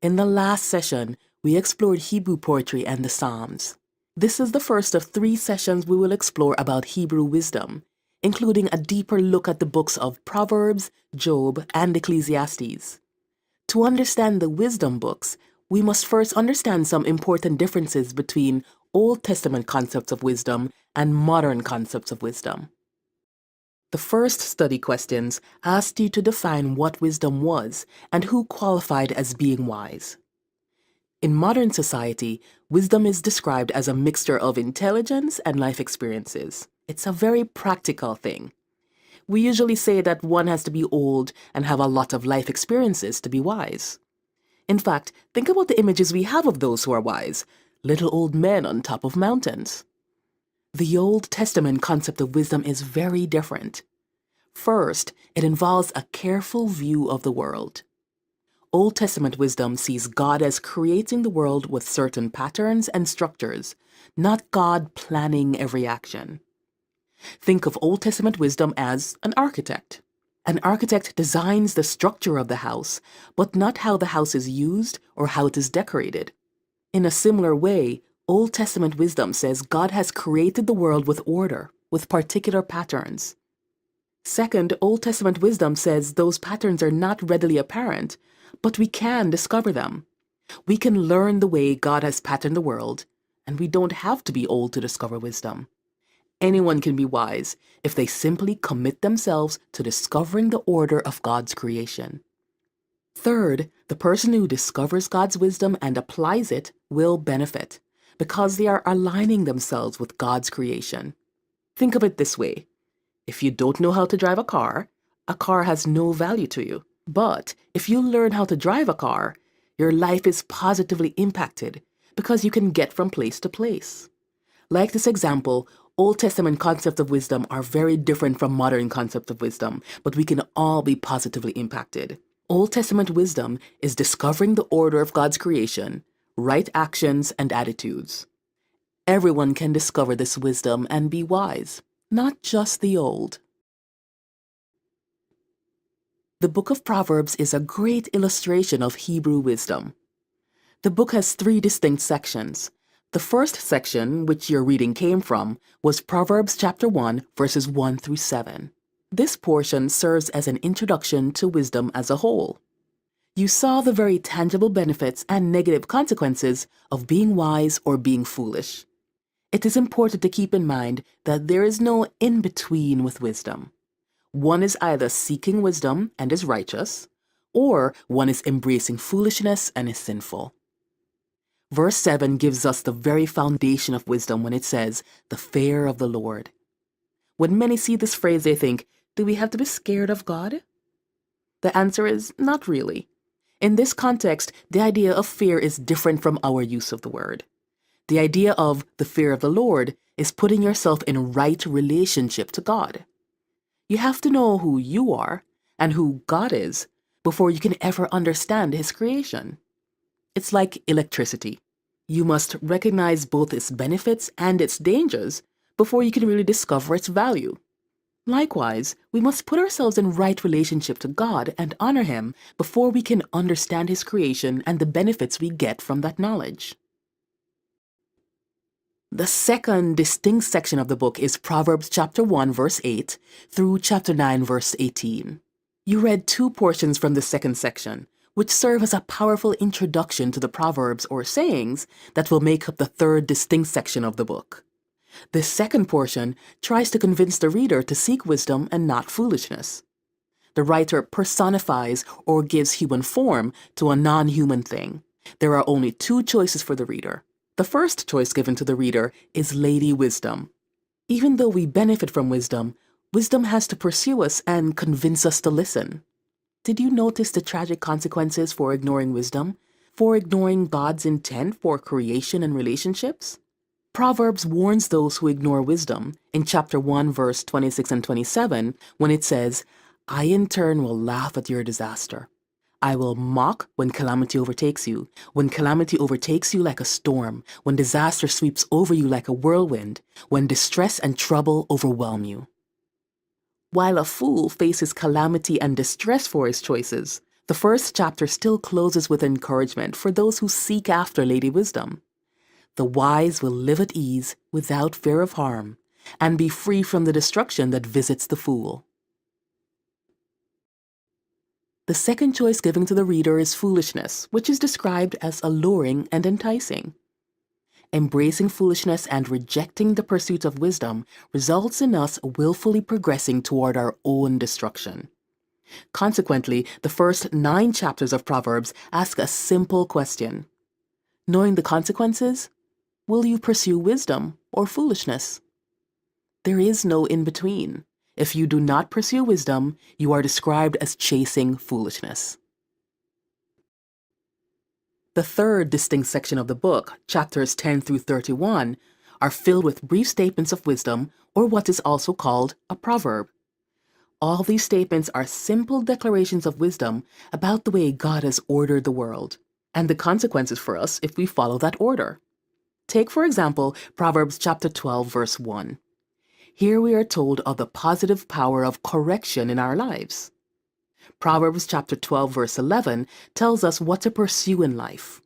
In the last session, we explored Hebrew poetry and the Psalms. This is the first of 3 sessions we will explore about Hebrew wisdom, including a deeper look at the books of Proverbs, Job, and Ecclesiastes. To understand the wisdom books, we must first understand some important differences between Old Testament concepts of wisdom and modern concepts of wisdom. The first study questions asked you to define what wisdom was and who qualified as being wise. In modern society, wisdom is described as a mixture of intelligence and life experiences. It's a very practical thing. We usually say that one has to be old and have a lot of life experiences to be wise. In fact, think about the images we have of those who are wise, little old men on top of mountains. The Old Testament concept of wisdom is very different. First, it involves a careful view of the world. Old Testament wisdom sees God as creating the world with certain patterns and structures, not God planning every action. Think of Old Testament wisdom as an architect. An architect designs the structure of the house, but not how the house is used or how it is decorated. In a similar way, Old Testament wisdom says God has created the world with order, with particular patterns. Second, Old Testament wisdom says those patterns are not readily apparent, but we can discover them. We can learn the way God has patterned the world, and we don't have to be old to discover wisdom. Anyone can be wise if they simply commit themselves to discovering the order of God's creation. Third, the person who discovers God's wisdom and applies it will benefit, because they are aligning themselves with God's creation. Think of it this way. If you don't know how to drive a car has no value to you. But if you learn how to drive a car, your life is positively impacted because you can get from place to place. Like this example, Old Testament concepts of wisdom are very different from modern concepts of wisdom, but we can all be positively impacted. Old Testament wisdom is discovering the order of God's creation, right actions and attitudes. Everyone can discover this wisdom and be wise, not just the old. The book of Proverbs is a great illustration of Hebrew wisdom. The book has 3 distinct sections. The first section, which your reading came from, was Proverbs chapter 1, verses 1 through 7. This portion serves as an introduction to wisdom as a whole. You saw the very tangible benefits and negative consequences of being wise or being foolish. It is important to keep in mind that there is no in-between with wisdom. One is either seeking wisdom and is righteous, or one is embracing foolishness and is sinful. Verse 7 gives us the very foundation of wisdom when it says, the fear of the Lord. When many see this phrase, they think, do we have to be scared of God? The answer is not really. In this context, the idea of fear is different from our use of the word. The idea of the fear of the Lord is putting yourself in right relationship to God. You have to know who you are and who God is before you can ever understand His creation. It's like electricity. You must recognize both its benefits and its dangers before you can really discover its value. Likewise, we must put ourselves in right relationship to God and honor Him before we can understand His creation and the benefits we get from that knowledge. The second distinct section of the book is Proverbs chapter 1 verse 8 through chapter 9 verse 18. You read 2 portions from the second section, which serve as a powerful introduction to the proverbs or sayings that will make up the third distinct section of the book. This second portion tries to convince the reader to seek wisdom and not foolishness. The writer personifies or gives human form to a non-human thing. There are only 2 choices for the reader. The first choice given to the reader is Lady Wisdom. Even though we benefit from wisdom, wisdom has to pursue us and convince us to listen. Did you notice the tragic consequences for ignoring wisdom? For ignoring God's intent for creation and relationships? Proverbs warns those who ignore wisdom in chapter 1 verse 26 and 27 when it says, I in turn will laugh at your disaster. I will mock when calamity overtakes you like a storm, when disaster sweeps over you like a whirlwind, when distress and trouble overwhelm you. While a fool faces calamity and distress for his choices, The first chapter still closes with encouragement for those who seek after Lady Wisdom. The wise will live at ease without fear of harm and be free from the destruction that visits the fool. The second choice given to the reader is foolishness, which is described as alluring and enticing. Embracing foolishness and rejecting the pursuit of wisdom results in us willfully progressing toward our own destruction. Consequently, the first 9 chapters of Proverbs ask a simple question. Knowing the consequences, will you pursue wisdom or foolishness? There is no in-between. If you do not pursue wisdom, you are described as chasing foolishness. The third distinct section of the book, chapters 10 through 31, are filled with brief statements of wisdom, or what is also called a proverb. All these statements are simple declarations of wisdom about the way God has ordered the world, and the consequences for us if we follow that order. Take, for example, Proverbs chapter 12, verse 1. Here we are told of the positive power of correction in our lives. Proverbs chapter 12, verse 11 tells us what to pursue in life.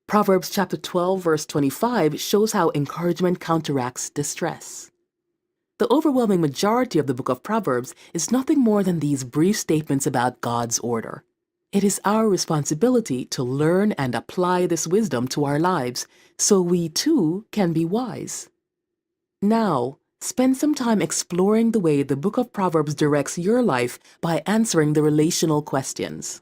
Proverbs chapter 12, verse 25 shows how encouragement counteracts distress. The overwhelming majority of the book of Proverbs is nothing more than these brief statements about God's order. It is our responsibility to learn and apply this wisdom to our lives so we too can be wise. Now, spend some time exploring the way the book of Proverbs directs your life by answering the relational questions.